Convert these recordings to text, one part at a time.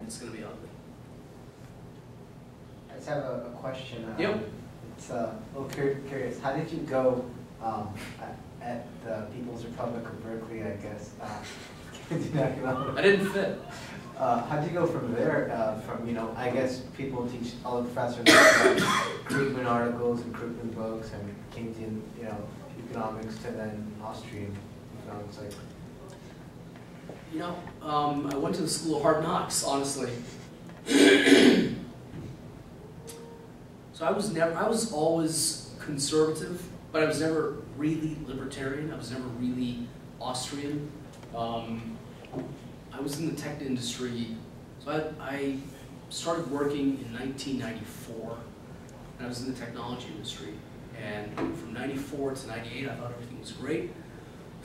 it's going to be ugly. I just have a question. Yep. It's a little curious. How did you go at the People's Republic of Berkeley, I guess? I didn't fit. How did you go from there? From, I guess people teach, all the professors Krugman articles and Krugman books and Keynesian, economics to then Austrian economics. I went to the School of Hard Knocks, honestly. So I was always conservative, but I was never really libertarian. I was never really Austrian. I was in the tech industry, so I started working in 1994, and I was in the technology industry. And from 94 to 98, I thought everything was great.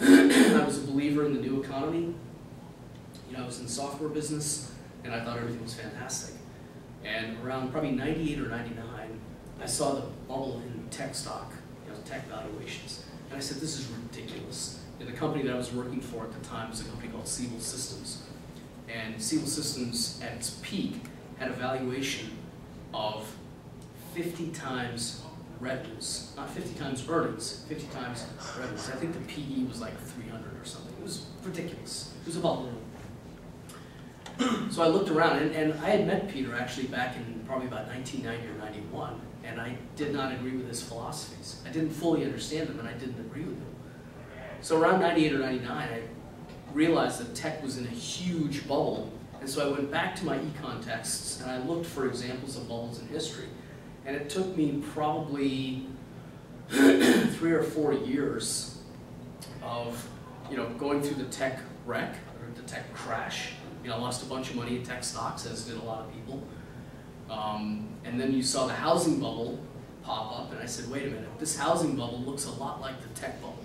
I was a believer in the new economy. I was in the software business, and I thought everything was fantastic. And around probably 98 or 99, I saw the bubble in tech stock, tech valuations. And I said, this is ridiculous. And the company that I was working for at the time was a company called Siebel Systems. And Siebel Systems, at its peak, had a valuation of 50 times revenues. Not 50 times earnings, 50 times revenues. I think the PE was like 300 or something. It was ridiculous. It was a bubble. So I looked around, and I had met Peter actually back in probably about 1990 or 91, and I did not agree with his philosophies. I didn't fully understand them, and I didn't agree with them. So around 98 or 99, I realized that tech was in a huge bubble, and so I went back to my econ texts, and I looked for examples of bubbles in history. And it took me probably 3 or 4 years of going through the tech wreck, or the tech crash. I lost a bunch of money in tech stocks, as did a lot of people. And then you saw the housing bubble pop up, and I said, wait a minute, this housing bubble looks a lot like the tech bubble.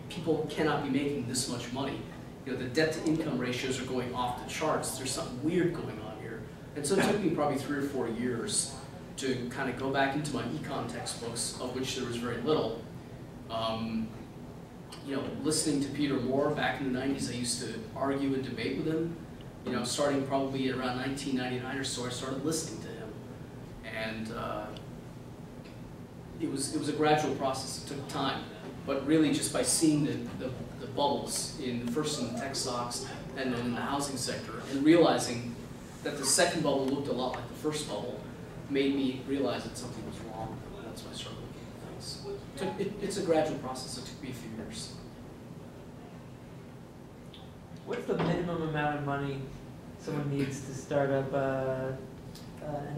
People cannot be making this much money. The debt-to-income ratios are going off the charts. There's something weird going on here. And so it took me probably 3 or 4 years to kind of go back into my econ textbooks, of which there was very little. Listening to Peter Moore back in the 90s, I used to argue and debate with him. Starting probably at around 1999 or so, I started listening to him. And it was a gradual process. It took time. But really just by seeing the bubbles, first in the tech stocks and then in the housing sector, and realizing that the second bubble looked a lot like the first bubble, made me realize that something was wrong. And that's why I started looking at things. It's a gradual process. It took me a few years. What's the minimum amount of money someone needs to start up an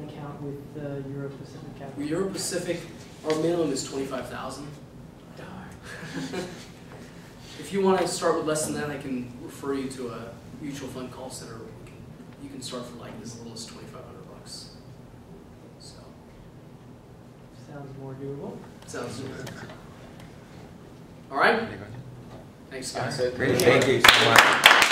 account with EuroPacific Capital? EuroPacific, our minimum is $25,000. If you want to start with less than that, I can refer you to a mutual fund call center. You can start for like as little as $2,500. So sounds more doable. Sounds doable. All right. Thanks, guys. Great. Thank you so much.